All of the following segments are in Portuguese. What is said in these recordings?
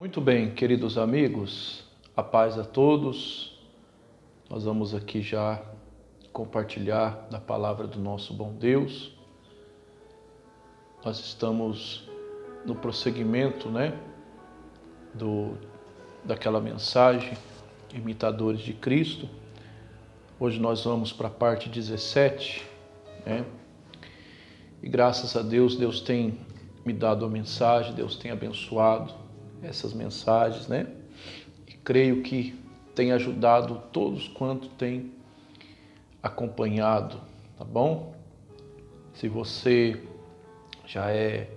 Muito bem, queridos amigos, a paz a todos. Nós vamos aqui já compartilhar da palavra do nosso bom Deus. Nós estamos no prosseguimento, daquela mensagem, Imitadores de Cristo. Hoje nós vamos para a parte 17, E graças a Deus, Deus tem me dado a mensagem, Deus tem abençoado essas mensagens, E creio que tem ajudado todos quanto tem acompanhado, tá bom? Se você já é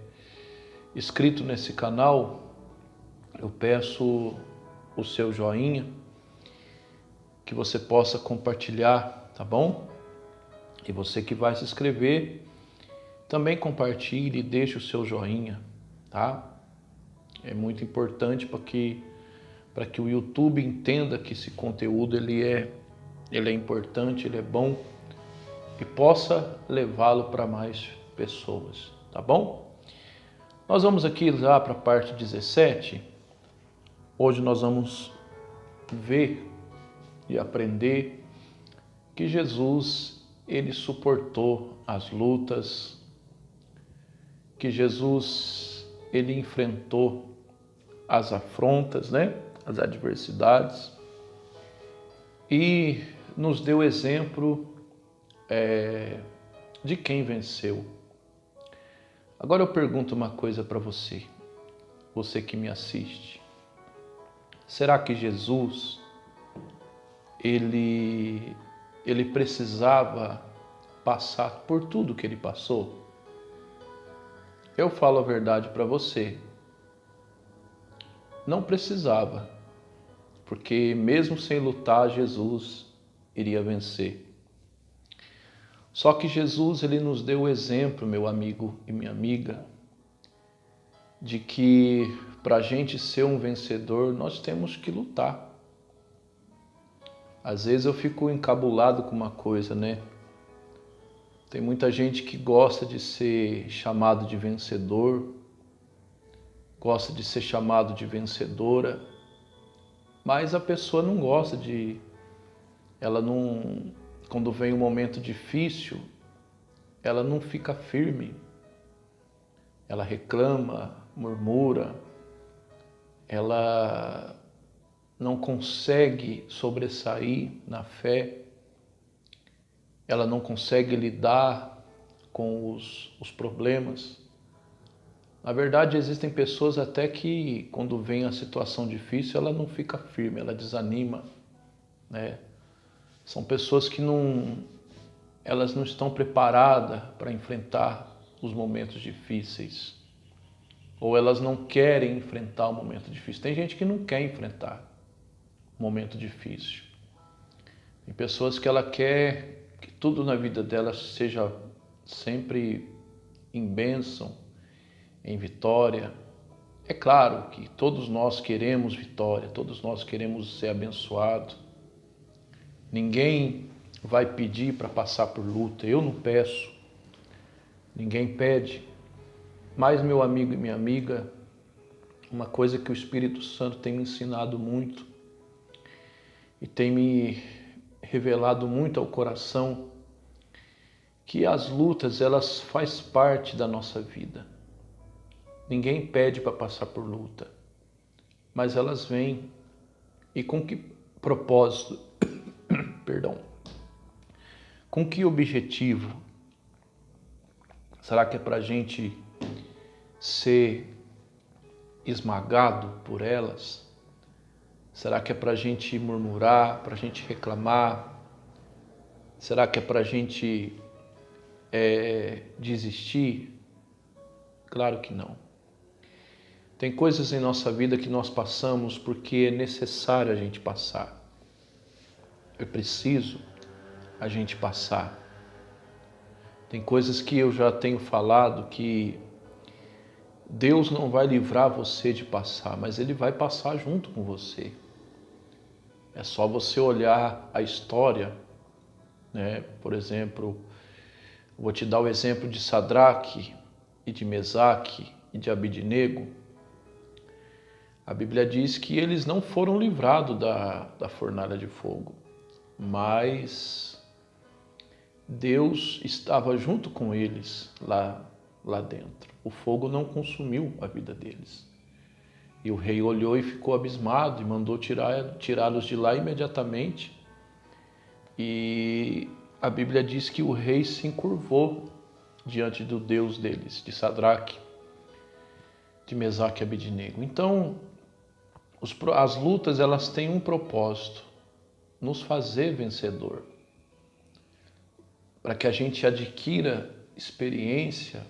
inscrito nesse canal, eu peço o seu joinha, que você possa compartilhar, tá bom? E você que vai se inscrever, também compartilhe e deixe o seu joinha, tá? É muito importante para que o YouTube entenda que esse conteúdo ele é importante, ele é bom e possa levá-lo para mais pessoas, tá bom? Nós vamos aqui já para a parte 17. Hoje nós vamos ver e aprender que Jesus, ele suportou as lutas, que Jesus, ele enfrentou as afrontas, as adversidades, e nos deu exemplo de quem venceu. Agora eu pergunto uma coisa para você, você que me assiste. Será que Jesus, ele precisava passar por tudo que ele passou? Eu falo a verdade para você. Não precisava, porque mesmo sem lutar, Jesus iria vencer. Só que Jesus, ele nos deu o exemplo, meu amigo e minha amiga, de que para a gente ser um vencedor, nós temos que lutar. Às vezes eu fico encabulado com uma coisa, Tem muita gente que gosta de ser chamado de vencedor, gosta de ser chamado de vencedora, mas a pessoa não gosta quando vem um momento difícil, ela não fica firme, ela reclama, murmura, ela não consegue sobressair na fé, ela não consegue lidar com os problemas. Na verdade, existem pessoas até que, quando vem a situação difícil, ela não fica firme, ela desanima, São pessoas que elas não estão preparadas para enfrentar os momentos difíceis, ou elas não querem enfrentar o momento difícil. Tem gente que não quer enfrentar o momento difícil. Tem pessoas que ela quer que tudo na vida dela seja sempre em bênção, em vitória. É claro que todos nós queremos vitória, todos nós queremos ser abençoados. Ninguém vai pedir para passar por luta, eu não peço, ninguém pede. Mas, meu amigo e minha amiga, uma coisa que o Espírito Santo tem me ensinado muito e tem me revelado muito ao coração, que as lutas, elas fazem parte da nossa vida. Ninguém pede para passar por luta, mas elas vêm. E com que propósito? Perdão. Com que objetivo? Será que é para a gente ser esmagado por elas? Será que é para a gente murmurar, para a gente reclamar? Será que é para a gente desistir? Claro que não. Tem coisas em nossa vida que nós passamos porque é necessário a gente passar. É preciso a gente passar. Tem coisas que eu já tenho falado que Deus não vai livrar você de passar, mas Ele vai passar junto com você. É só você olhar a história, Por exemplo, vou te dar o exemplo de Sadraque e de Mesaque e de Abidnego. A Bíblia diz que eles não foram livrados da fornalha de fogo, mas Deus estava junto com eles lá dentro. O fogo não consumiu a vida deles. E o rei olhou e ficou abismado e mandou tirá-los de lá imediatamente. E a Bíblia diz que o rei se encurvou diante do Deus deles, de Sadraque, de Mesaque e Abednego. Então, as lutas, elas têm um propósito: nos fazer vencedor, para que a gente adquira experiência,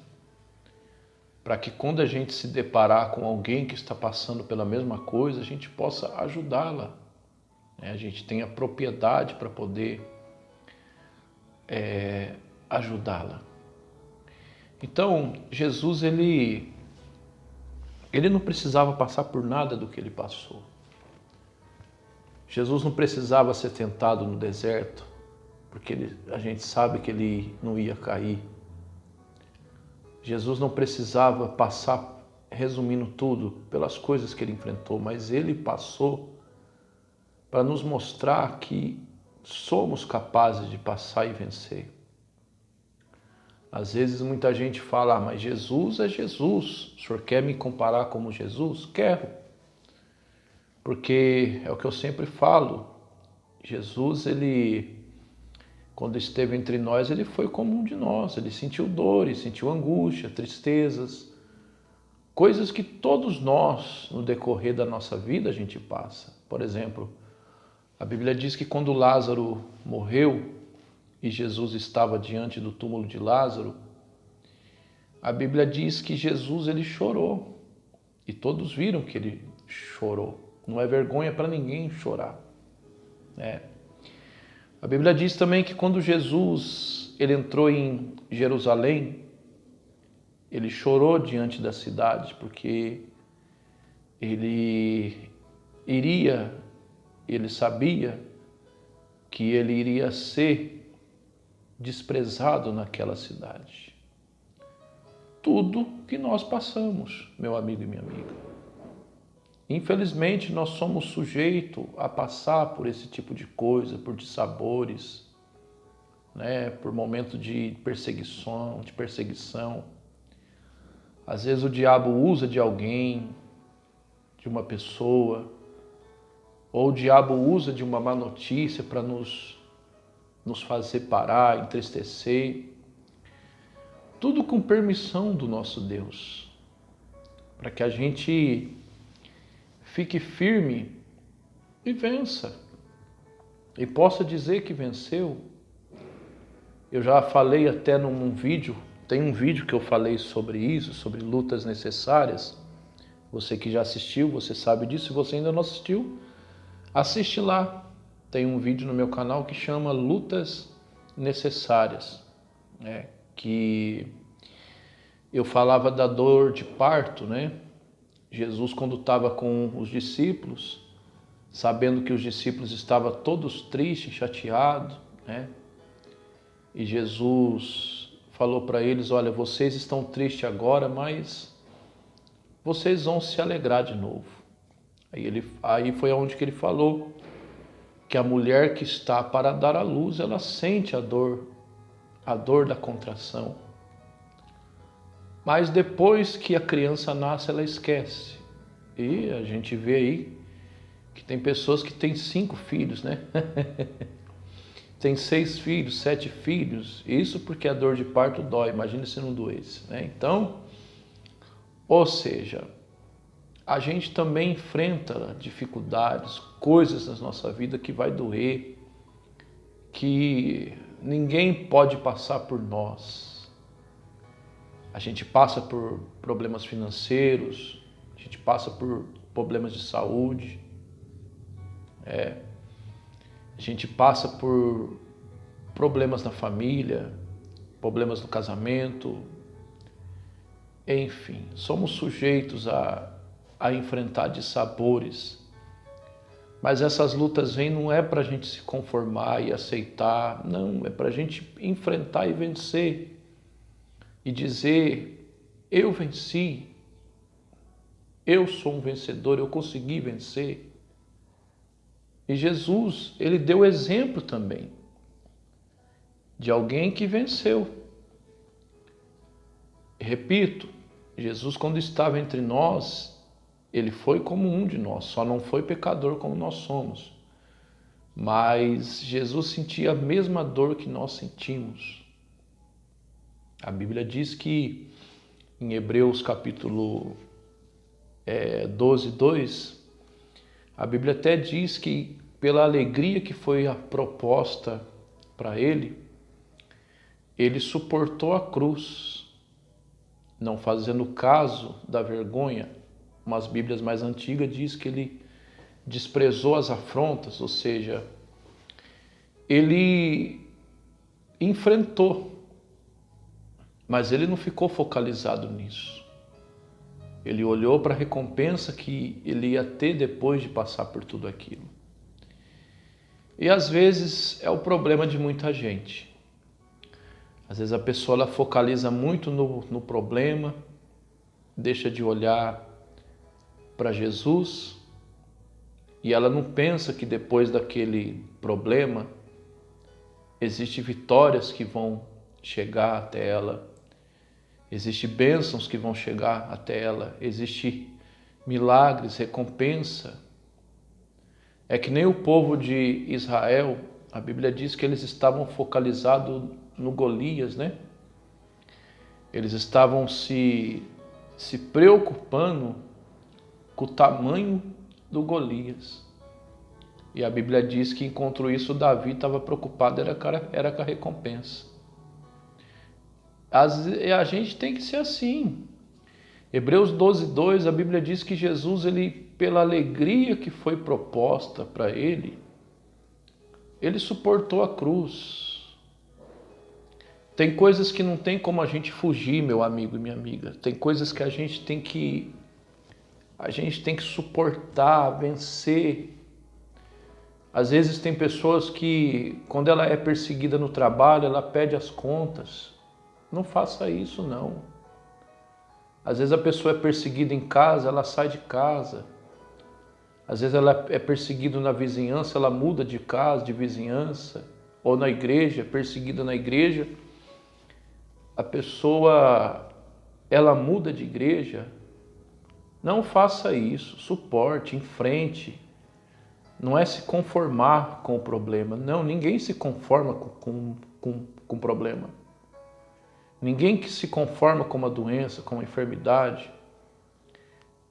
para que quando a gente se deparar com alguém que está passando pela mesma coisa, a gente possa ajudá-la. A gente tenha propriedade para poder ajudá-la. Então, Jesus, ele não precisava passar por nada do que ele passou. Jesus não precisava ser tentado no deserto, porque a gente sabe que ele não ia cair. Jesus não precisava passar, resumindo tudo, pelas coisas que ele enfrentou, mas ele passou para nos mostrar que somos capazes de passar e vencer. Às vezes muita gente fala: mas Jesus é Jesus, o senhor quer me comparar como Jesus? Quero, porque é o que eu sempre falo, Jesus, ele, quando esteve entre nós, ele foi como um de nós, ele sentiu dores, sentiu angústia, tristezas, coisas que todos nós, no decorrer da nossa vida, a gente passa. Por exemplo, a Bíblia diz que quando Lázaro morreu e Jesus estava diante do túmulo de Lázaro, a Bíblia diz que Jesus, ele chorou, e todos viram que ele chorou. Não é vergonha para ninguém chorar. A Bíblia diz também que quando Jesus, ele entrou em Jerusalém, ele chorou diante da cidade, porque ele sabia que ele iria ser desprezado naquela cidade. Tudo que nós passamos, meu amigo e minha amiga. Infelizmente, nós somos sujeitos a passar por esse tipo de coisa, por dissabores, por momentos de perseguição. Às vezes o diabo usa de alguém, de uma pessoa, ou o diabo usa de uma má notícia para nos fazer parar, entristecer. Tudo com permissão do nosso Deus, para que a gente fique firme e vença, e possa dizer que venceu. Eu já falei até num vídeo, tem um vídeo que eu falei sobre isso, sobre lutas necessárias. Você que já assistiu, você sabe disso. Se você ainda não assistiu, assiste lá. Tem um vídeo no meu canal que chama Lutas Necessárias, que eu falava da dor de parto, Jesus, quando estava com os discípulos, sabendo que os discípulos estavam todos tristes, chateados, e Jesus falou para eles: olha, vocês estão tristes agora, mas vocês vão se alegrar de novo. Aí foi onde que ele falou que a mulher que está para dar à luz, ela sente a dor da contração. Mas depois que a criança nasce, ela esquece. E a gente vê aí que tem pessoas que têm 5 filhos, Tem 6 filhos, 7 filhos. Isso porque a dor de parto dói. Imagina se não doesse, Então, ou seja, a gente também enfrenta dificuldades, coisas na nossa vida que vai doer, que ninguém pode passar por nós. A gente passa por problemas financeiros, a gente passa por problemas de saúde, a gente passa por problemas na família, problemas no casamento, enfim, somos sujeitos a enfrentar dissabores. Mas essas lutas vêm não é para a gente se conformar e aceitar, não, é para a gente enfrentar e vencer. E dizer: eu venci, Eu sou um vencedor, eu consegui vencer. E Jesus, ele deu exemplo também de alguém que venceu. Repito, Jesus, quando estava entre nós, ele foi como um de nós, só não foi pecador como nós somos. Mas Jesus sentia a mesma dor que nós sentimos. A Bíblia diz que em Hebreus capítulo 12, 2, a Bíblia até diz que pela alegria que foi a proposta para ele, ele suportou a cruz, não fazendo caso da vergonha. Umas Bíblias mais antigas diz que ele desprezou as afrontas, ou seja, ele enfrentou, mas ele não ficou focalizado nisso. Ele olhou para a recompensa que ele ia ter depois de passar por tudo aquilo. E às vezes é o problema de muita gente. Às vezes a pessoa ela focaliza muito no problema, deixa de olhar para Jesus e ela não pensa que depois daquele problema existem vitórias que vão chegar até ela, existem bênçãos que vão chegar até ela, existem milagres, recompensa. É que nem o povo de Israel, a Bíblia diz que eles estavam focalizados no Golias, né? Eles estavam se preocupando com o tamanho do Golias. E a Bíblia diz que enquanto isso Davi estava preocupado era com a recompensa. A gente tem que ser assim. Hebreus 12, 2, a Bíblia diz que Jesus, ele, pela alegria que foi proposta para ele suportou a cruz. Tem coisas que não tem como a gente fugir, meu amigo e minha amiga. Tem coisas que a gente tem que suportar, vencer. Às vezes tem pessoas que, quando ela é perseguida no trabalho, ela pede as contas. Não faça isso, não. Às vezes a pessoa é perseguida em casa, ela sai de casa. Às vezes ela é perseguida na vizinhança, ela muda de casa, de vizinhança. Ou na igreja, perseguida na igreja. A pessoa, ela muda de igreja. Não faça isso, suporte, enfrente. Não é se conformar com o problema. Não, ninguém se conforma com o problema. Ninguém que se conforma com uma doença, com uma enfermidade.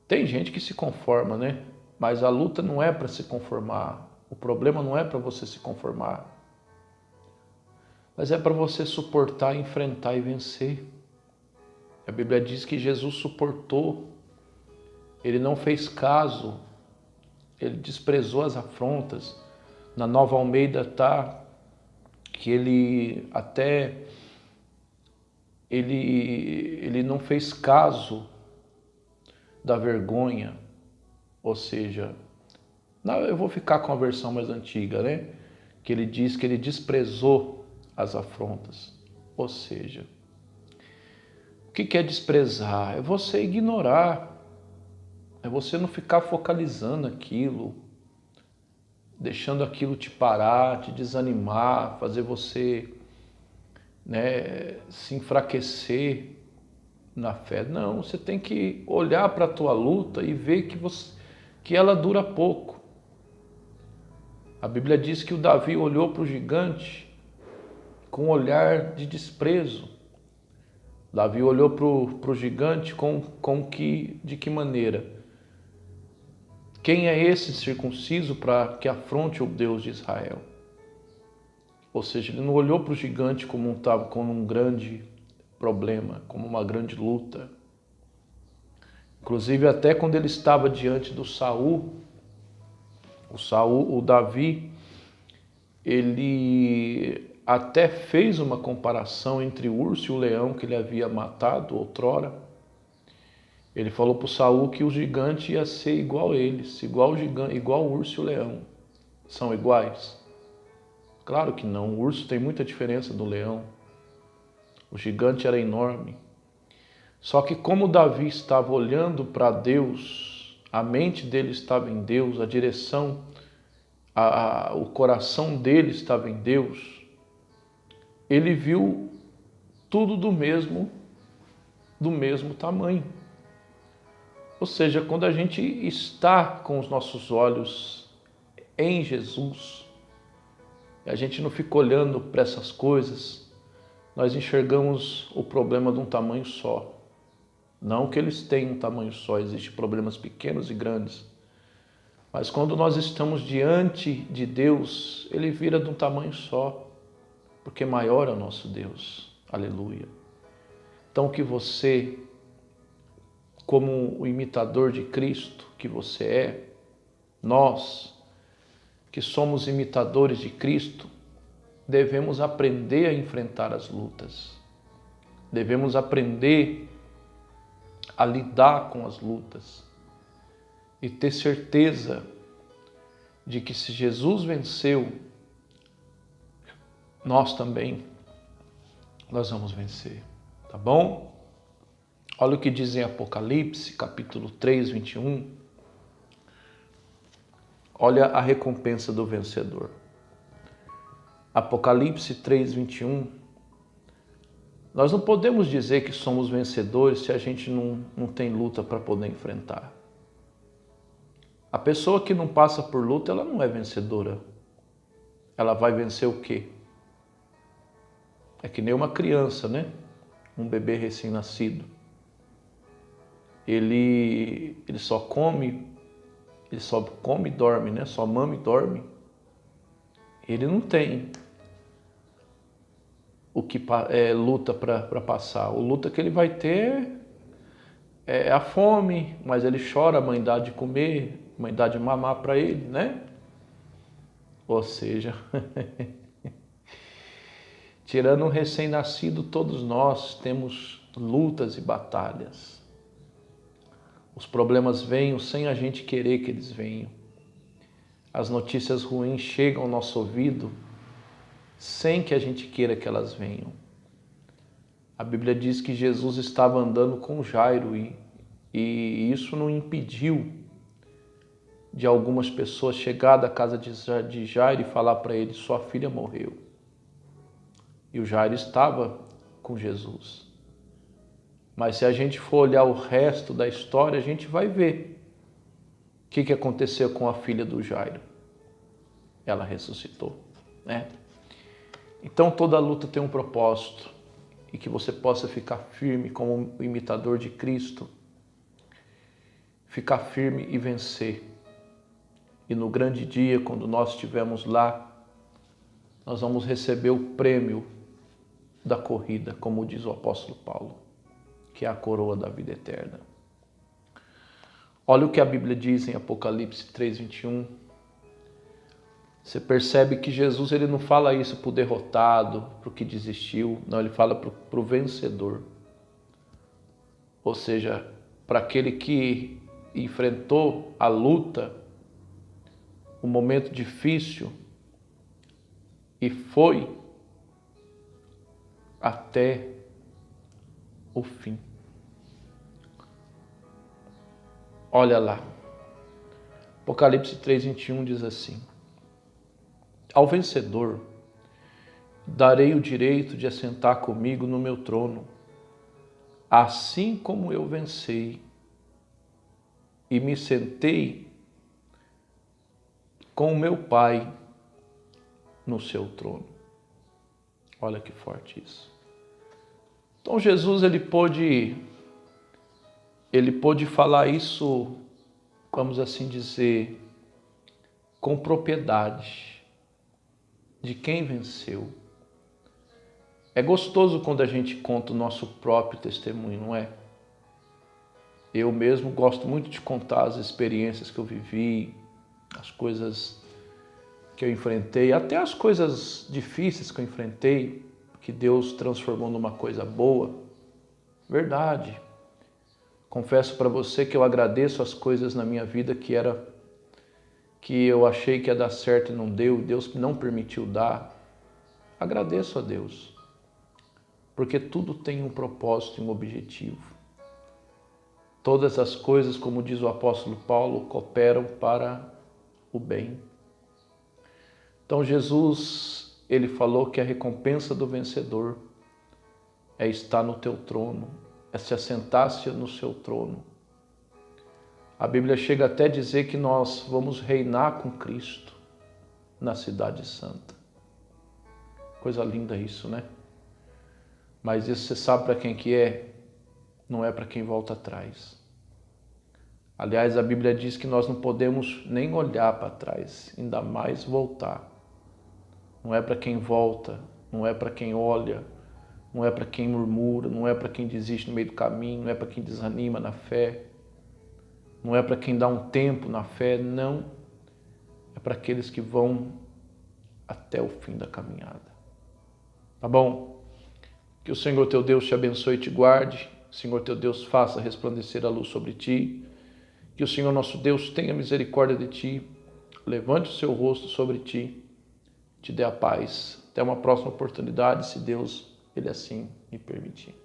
Tem gente que se conforma, né? Mas a luta não é para se conformar. O problema não é para você se conformar. Mas é para você suportar, enfrentar e vencer. A Bíblia diz que Jesus suportou. Ele não fez caso. Ele desprezou as afrontas. Na Nova Almeida está que ele não fez caso da vergonha. Ou seja, eu vou ficar com a versão mais antiga, né? Que ele diz que ele desprezou as afrontas. Ou seja, o que é desprezar? É você ignorar. É você não ficar focalizando aquilo, deixando aquilo te parar, te desanimar, fazer você, se enfraquecer na fé. Não, você tem que olhar para a tua luta e ver que ela dura pouco. A Bíblia diz que o Davi olhou para o gigante com um olhar de desprezo. Davi olhou para o gigante de que maneira? Quem é esse circunciso para que afronte o Deus de Israel? Ou seja, ele não olhou para o gigante como um grande problema, como uma grande luta. Inclusive, até quando ele estava diante do Saul, o Davi, ele até fez uma comparação entre o urso e o leão que ele havia matado outrora. Ele falou para o Saul que o gigante ia ser igual a eles, igual o urso e o leão. São iguais? Claro que não, o urso tem muita diferença do leão. O gigante era enorme. Só que como Davi estava olhando para Deus, a mente dele estava em Deus, a direção, o coração dele estava em Deus, ele viu tudo do mesmo tamanho. Ou seja, quando a gente está com os nossos olhos em Jesus, a gente não fica olhando para essas coisas, nós enxergamos o problema de um tamanho só. Não que eles tenham um tamanho só, existem problemas pequenos e grandes. Mas quando nós estamos diante de Deus, ele vira de um tamanho só, porque maior é o nosso Deus. Aleluia. Então que você, como o imitador de Cristo que você é, nós que somos imitadores de Cristo, devemos aprender a enfrentar as lutas. Devemos aprender a lidar com as lutas e ter certeza de que se Jesus venceu, nós também, nós vamos vencer, tá bom? Olha o que diz em Apocalipse, capítulo 3, 21. Olha a recompensa do vencedor. Apocalipse 3, 21. Nós não podemos dizer que somos vencedores se a gente não tem luta para poder enfrentar. A pessoa que não passa por luta, ela não é vencedora. Ela vai vencer o quê? É que nem uma criança, né? Um bebê recém-nascido. Ele só come e dorme, né? Só mama e dorme. Ele não tem o que luta para passar. O luta que ele vai ter é a fome, mas ele chora, a mãe dá de comer, a mãe dá de mamar para ele, né? Ou seja, tirando um recém-nascido, todos nós temos lutas e batalhas. Os problemas vêm sem a gente querer que eles venham. As notícias ruins chegam ao nosso ouvido sem que a gente queira que elas venham. A Bíblia diz que Jesus estava andando com Jairo e isso não impediu de algumas pessoas chegar da casa de Jairo e falar para ele: sua filha morreu. E o Jairo estava com Jesus. Mas se a gente for olhar o resto da história, a gente vai ver o que aconteceu com a filha do Jairo. Ela ressuscitou, né? Então toda luta tem um propósito, e que você possa ficar firme como um imitador de Cristo, ficar firme e vencer. E no grande dia, quando nós estivermos lá, nós vamos receber o prêmio da corrida, como diz o apóstolo Paulo, que é a coroa da vida eterna. Olha o que a Bíblia diz em Apocalipse 3, 21. Você percebe que Jesus ele não fala isso para o derrotado, para o que desistiu. Não, ele fala para o vencedor. Ou seja, para aquele que enfrentou a luta, o momento difícil e foi até o fim. Olha lá. Apocalipse 3, 21 diz assim: ao vencedor darei o direito de assentar comigo no meu trono, assim como eu venci e me sentei com o meu Pai no seu trono. Olha que forte isso. Então Jesus ele pôde falar isso, vamos assim dizer, com propriedade de quem venceu. É gostoso quando a gente conta o nosso próprio testemunho, não é? Eu mesmo gosto muito de contar as experiências que eu vivi, as coisas que eu enfrentei, até as coisas difíceis que eu enfrentei, que Deus transformou numa coisa boa. Verdade. Confesso para você que eu agradeço as coisas na minha vida que eu achei que ia dar certo e não deu, Deus não permitiu dar. Agradeço a Deus, porque tudo tem um propósito e um objetivo. todas as coisas, como diz o apóstolo Paulo, cooperam para o bem. Então Jesus, ele falou que a recompensa do vencedor é estar no teu trono, é se assentar-se no seu trono. A Bíblia chega até a dizer que nós vamos reinar com Cristo na cidade santa. Coisa linda isso, né? Mas isso você sabe para quem que é? Não é para quem volta atrás. Aliás, a Bíblia diz que nós não podemos nem olhar para trás, ainda mais voltar. Não é para quem volta, não é para quem olha, não é para quem murmura, não é para quem desiste no meio do caminho, não é para quem desanima na fé, não é para quem dá um tempo na fé, não. É para aqueles que vão até o fim da caminhada. Tá bom? Que o Senhor teu Deus te abençoe e te guarde. O Senhor teu Deus faça resplandecer a luz sobre ti. Que o Senhor nosso Deus tenha misericórdia de ti, levante o seu rosto sobre ti, te dê a paz. Até uma próxima oportunidade, se Deus, Ele assim me permitir.